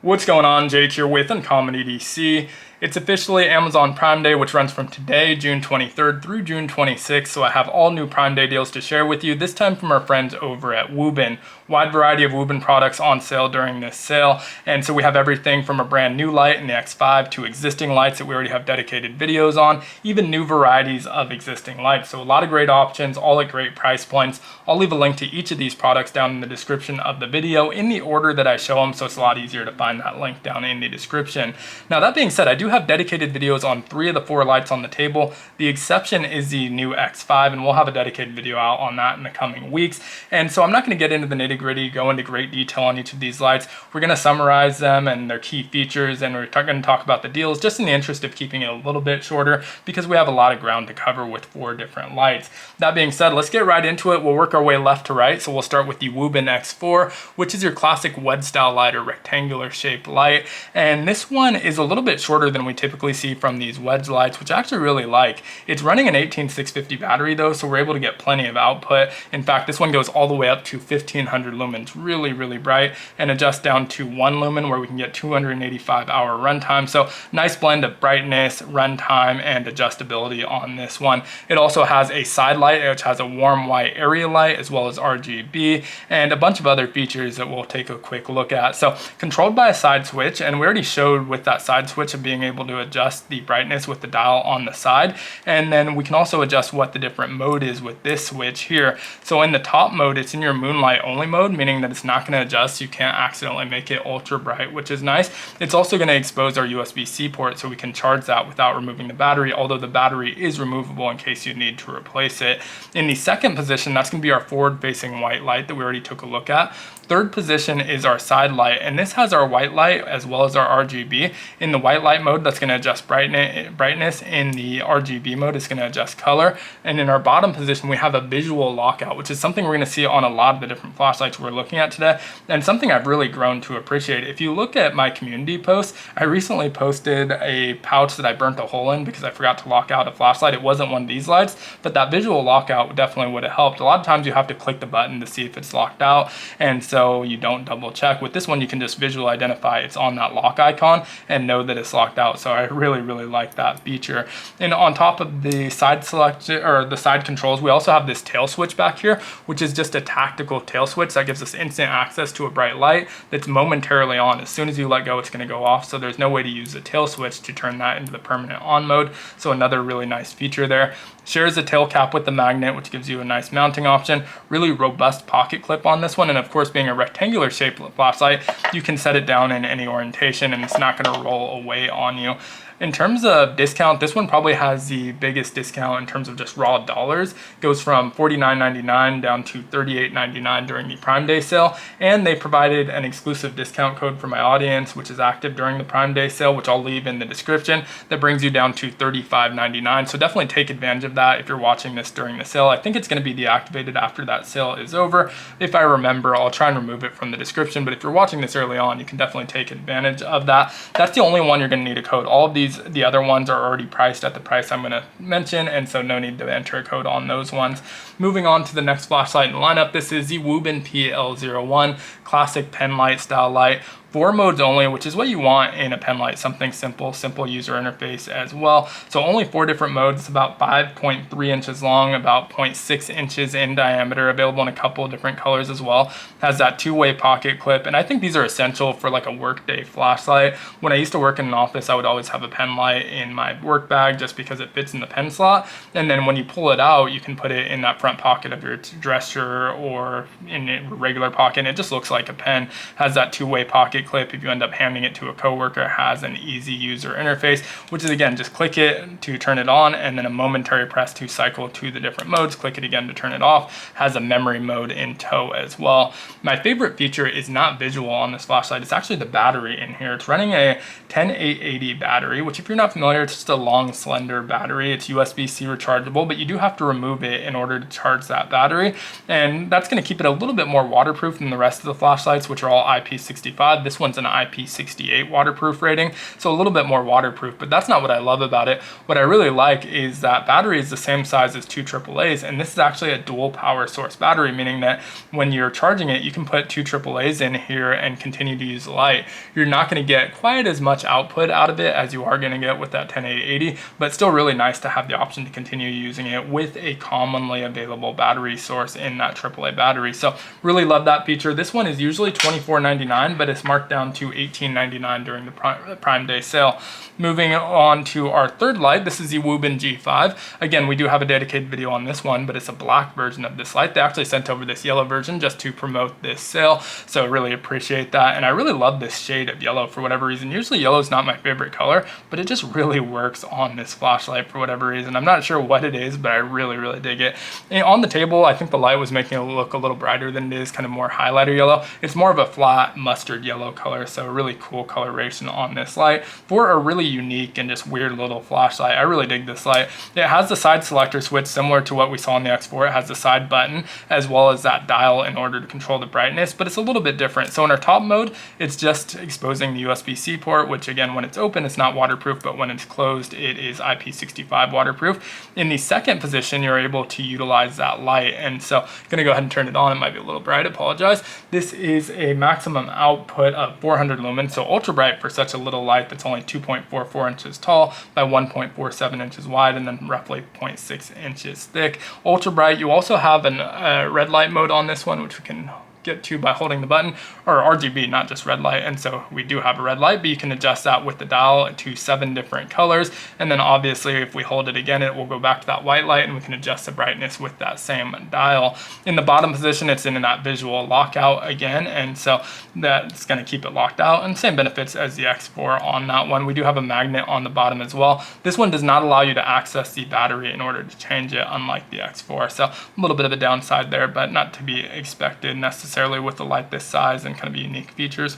What's going on? Jake here with Uncommon EDC. It's officially Amazon Prime Day, which runs from today, June 23rd through June 26th. So I have all new Prime Day deals to share with you, this time from our friends over at Wuben. Wide variety of Wuben products on sale during this sale. And so we have everything from a brand new light in the X5 to existing lights that we already have dedicated videos on, even new varieties of existing lights. So a lot of great options, all at great price points. I'll leave a link to each of these products down in the description of the video in the order that I show them, so it's a lot easier to find that link down in the description. Now that being said, I do have dedicated videos on 3 of the 4 lights on the table. The exception is the new X5, and we'll have a dedicated video out on that in the coming weeks. And so I'm not going to get into the nitty-gritty, go into great detail on each of these lights. We're going to summarize them and their key features, and we're going to talk about the deals just in the interest of keeping it a little bit shorter because we have a lot of ground to cover with 4 different lights. That being said, let's get right into it. We'll work our way left to right. So we'll start with the Wuben X4, which is your classic wedge style light or rectangular shaped light. And this one is a little bit shorter than we typically see from these wedge lights, which I actually really like. It's running an 18650 battery though, so we're able to get plenty of output. In fact, this one goes all the way up to 1500 lumens, really bright, and adjust down to 1 lumen where we can get 285 hour runtime. So nice blend of brightness, runtime, and adjustability on this one. It also has a side light, which has a warm white area light, as well as RGB, and a bunch of other features that we'll take a quick look at. So controlled by a side switch, and we already showed with that side switch of being able to adjust the brightness with the dial on the side. And then we can also adjust what the different mode is with this switch here. So in the top mode, it's in your moonlight only mode, meaning that it's not going to adjust. You can't accidentally make it ultra bright, which is nice. It's also going to expose our USB-C port so we can charge that without removing the battery, although the battery is removable in case you need to replace it. In the second position, that's going to be our forward-facing white light that we already took a look at. Third position is our side light, and this has our white light as well as our RGB. In the white light mode, that's going to adjust brightness. In the RGB mode, it's going to adjust color. And in our bottom position, we have a visual lockout, which is something we're going to see on a lot of the different flashlights we're looking at today, and something I've really grown to appreciate. If you look at my community posts, I recently posted a pouch that I burnt a hole in because I forgot to lock out a flashlight. It wasn't one of these lights, but that visual lockout definitely would have helped. A lot of times you have to click the button to see if it's locked out, and so you don't double check. With this one, you can just visually identify it's on that lock icon and know that it's locked out. So I really like that feature. And on top of the side selection or the side controls, we also have this tail switch back here, which is just a tactical tail switch that gives us instant access to a bright light that's momentarily on. As soon as you let go, it's going to go off. So there's no way to use the tail switch to turn that into the permanent on mode. So another really nice feature there. Shares a tail cap with the magnet, which gives you a nice mounting option. Really robust pocket clip on this one, and of course, being a rectangular shaped flashlight, you can set it down in any orientation and it's not going to roll away on you. In terms of discount, this one probably has the biggest discount in terms of just raw dollars. It goes from $49.99 down to $38.99 during the Prime Day sale. And they provided an exclusive discount code for my audience, which is active during the Prime Day sale, which I'll leave in the description. That brings you down to $35.99. So definitely take advantage of that if you're watching this during the sale. I think it's going to be deactivated after that sale is over. If I remember, I'll try and remove it from the description. But if you're watching this early on, you can definitely take advantage of that. That's the only one you're going to need a code. All of the other ones are already priced at the price I'm going to mention, and so no need to enter a code on those ones. Moving on to the next flashlight in the lineup, this is the Wuben PL01 classic pen light style light. 4 modes only, which is what you want in a pen light, something simple user interface as well. So only 4 different modes. It's about 5.3 inches long, about 0.6 inches in diameter, available in a couple of different colors as well. Has that 2-way pocket clip, and I think these are essential for like a workday flashlight. When I used to work in an office, I would always have a pen light in my work bag just because it fits in the pen slot. And then when you pull it out, you can put it in that front pocket of your dress shirt or in a regular pocket, and it just looks like a pen. Has that 2-way pocket clip. If you end up handing it to a coworker, has an easy user interface, which is again, just click it to turn it on and then a momentary press to cycle to the different modes. Click it again to turn it off. Has a memory mode in tow as well. My favorite feature is not visual on this flashlight. It's actually the battery in here. It's running a 10880 battery, which if you're not familiar, it's just a long slender battery. It's USB-C rechargeable, but you do have to remove it in order to charge that battery. And that's going to keep it a little bit more waterproof than the rest of the flashlights, which are all IP65. This This one's an IP68 waterproof rating, so a little bit more waterproof, but that's not what I love about it. What I really like is that battery is the same size as two AAAs, and this is actually a dual power source battery, meaning that when you're charging it, you can put two AAAs in here and continue to use the light. You're not going to get quite as much output out of it as you are going to get with that 10880, but still really nice to have the option to continue using it with a commonly available battery source in that AAA battery. So really love that feature. This one is usually $24.99, but it's marked down to $18.99 during the Prime Day sale. Moving on to our third light, this is the Wuben G5. Again, we do have a dedicated video on this one, but it's a black version of this light. They actually sent over this yellow version just to promote this sale, so really appreciate that. And I really love this shade of yellow for whatever reason. Usually yellow is not my favorite color, but it just really works on this flashlight for whatever reason. I'm not sure what it is, but I really dig it. And on the table, I think the light was making it look a little brighter than it is, kind of more highlighter yellow. It's more of a flat mustard yellow color, so a really cool coloration on this light for a really unique and just weird little flashlight. I really dig this light. It has the side selector switch similar to what we saw in the X4. It has the side button as well as that dial in order to control the brightness, but it's a little bit different. So in our top mode, it's just exposing the USB-C port, which again, when it's open, it's not waterproof, but when it's closed, it is IP65 waterproof. In the second position, you're able to utilize that light. And so I'm gonna go ahead and turn it on. It might be a little bright, I apologize. This is a maximum output of 400 lumens, so ultra bright for such a little light that's only 2.44 inches tall by 1.47 inches wide, and then roughly 0.6 inches thick. Ultra bright. You also have a red light mode on this one, which we can get to by holding the button, or RGB, not just red light. And so we do have a red light, but you can adjust that with the dial to 7 different colors. And then obviously if we hold it again, it will go back to that white light, and we can adjust the brightness with that same dial. In the bottom position, it's in that visual lockout again, and so that's going to keep it locked out, and same benefits as the X4 on that one. We do have a magnet on the bottom as well. This one does not allow you to access the battery in order to change it, unlike the X4, so a little bit of a downside there, but not to be expected necessarily with a light this size and kind of unique features.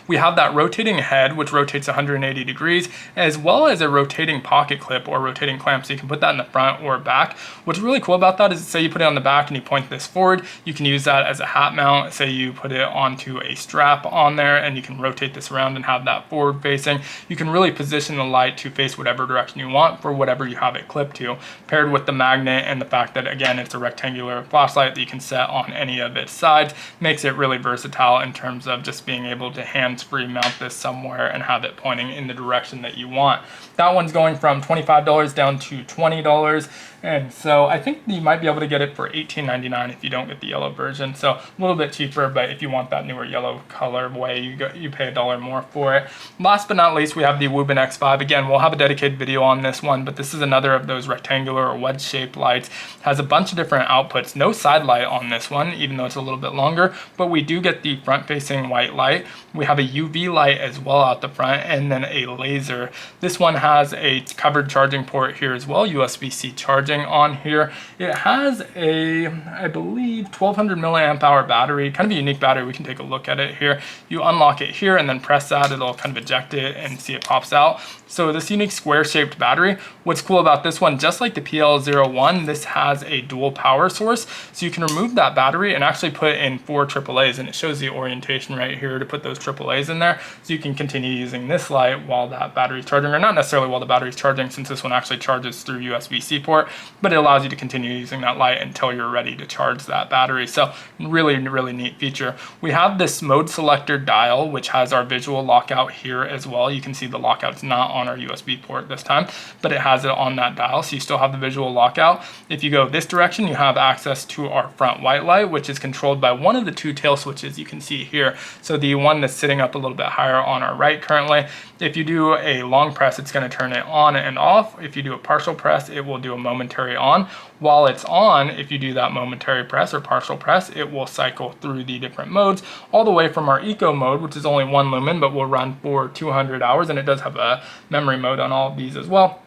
We have that rotating head, which rotates 180 degrees, as well as a rotating pocket clip or rotating clamp, so you can put that in the front or back. What's really cool about that is, say you put it on the back and you point this forward, you can use that as a hat mount. Say you put it onto a strap on there and you can rotate this around and have that forward facing. You can really position the light to face whatever direction you want for whatever you have it clipped to, paired with the magnet and the fact that, again, it's a rectangular flashlight that you can set on any of its sides, makes it really versatile in terms of just being able to hands-free mount this somewhere and have it pointing in the direction that you want. That one's going from $25 down to $20, and so I think you might be able to get it for $18.99 if you don't get the yellow version, so a little bit cheaper, but if you want that newer yellow colorway, you pay $1 more for it. Last but not least, we have the Wuben X5. Again, we'll have a dedicated video on this one, but this is another of those rectangular or wedge-shaped lights. Has a bunch of different outputs. No side light on this one, even though it's a little bit longer, but we do get the front-facing white light. We have a UV light as well out the front, and then a laser. This one has a covered charging port here as well, USB-C charging on here. It has a, I believe, 1200 milliamp hour battery, kind of a unique battery. We can take a look at it here. You unlock it here and then press that, it'll kind of eject it and see it pops out. So this unique square-shaped battery, what's cool about this one, just like the PL01, this has a dual power source, so you can remove that battery and actually put in 4 AAAs, and it shows the orientation right here to put those AAAs in there, so you can continue using this light while that battery's charging, or not necessarily while the battery's charging, since this one actually charges through USB-C port, but it allows you to continue using that light until you're ready to charge that battery. So really neat feature. We have this mode selector dial, which has our visual lockout here as well. You can see the lockout's not on our USB port this time, but it has it on that dial, so you still have the visual lockout. If you go this direction, you have access to our front white light, which is controlled by one of the 2 tail switches you can see here. So the one that's sitting up a little bit higher on our right currently, if you do a long press, it's going to turn it on and off. If you do a partial press, it will do a momentary on. While it's on, if you do that momentary press or partial press, it will cycle through the different modes, all the way from our eco mode, which is only 1 lumen, but will run for 200 hours, and it does have a memory mode on all of these as well.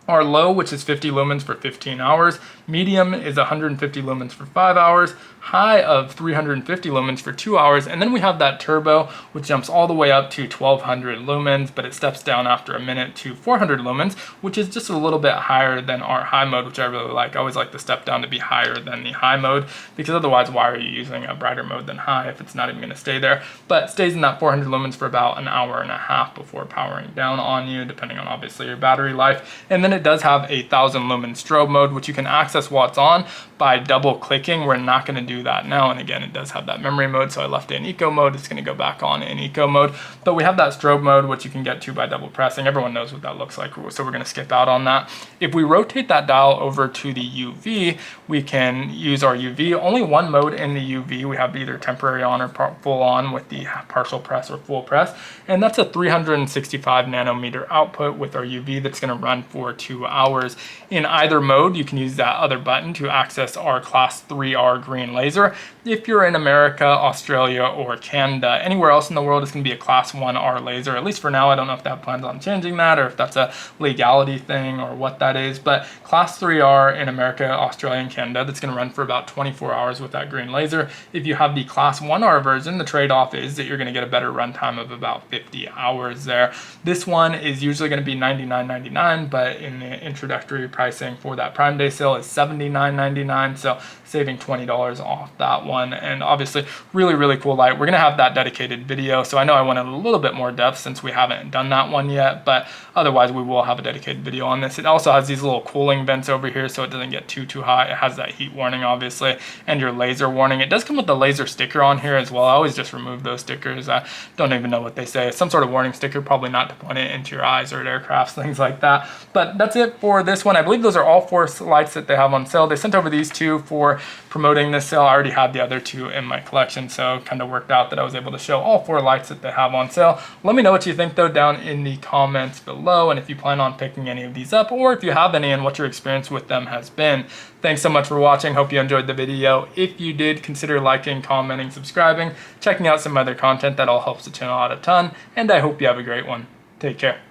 Our low, which is 50 lumens for 15 hours. Medium is 150 lumens for 5 hours. high of 350 lumens for 2 hours, and then we have that turbo, which jumps all the way up to 1200 lumens, but it steps down after a minute to 400 lumens, which is just a little bit higher than our high mode, which I really like. I always like the step down to be higher than the high mode, because otherwise why are you using a brighter mode than high if it's not even going to stay there? But stays in that 400 lumens for about an hour and a half before powering down on you, depending on obviously your battery life. And then it does have a 1000 lumen strobe mode, which you can access while it's on by double clicking. We're not going to do that now, and again, it does have that memory mode, so I left it in eco mode. It's going to go back on in eco mode, but we have that strobe mode, which you can get to by double pressing. Everyone knows what that looks like, so we're going to skip out on that. If we rotate that dial over to the UV, we can use our UV. Only one mode in the UV. We have either temporary on or full on with the partial press or full press, and that's a 365 nanometer output with our UV that's going to run for 2 hours. In either mode, you can use that other button to access our class 3R green laser. If you're in America, Australia, or Canada, anywhere else in the world, it's going to be a class 1R laser, at least for now. I don't know if that plans on changing that, or if that's a legality thing or what that is, but class 3R in America, Australia, and Canada, that's going to run for about 24 hours with that green laser. If you have the class 1R version, the trade-off is that you're going to get a better runtime of about 50 hours there. This one is usually going to be $99.99, but in the introductory pricing for that Prime Day sale is $79.99, so saving $20 off that one. And obviously really cool light. We're going to have that dedicated video, so I know I went in a little bit more depth since we haven't done that one yet, but otherwise we will have a dedicated video on this. It also has these little cooling vents over here so it doesn't get too hot. It has that heat warning obviously, and your laser warning. It does come with the laser sticker on here as well. I always just remove those stickers. I don't even know what they say. It's some sort of warning sticker, probably not to point it into your eyes or at aircrafts, things like that. But that's it for this one. I believe those are all 4 lights that they have on sale. They sent over these 2 for promoting this sale. I already had the other 2 in my collection, so it kind of worked out that I was able to show all 4 lights that they have on sale. Let me know what you think though down in the comments below, and if you plan on picking any of these up, or if you have any and what your experience with them has been. Thanks so much for watching. Hope you enjoyed the video. If you did, consider liking, commenting, subscribing, checking out some other content. That all helps the channel out a ton, and I hope you have a great one. Take care.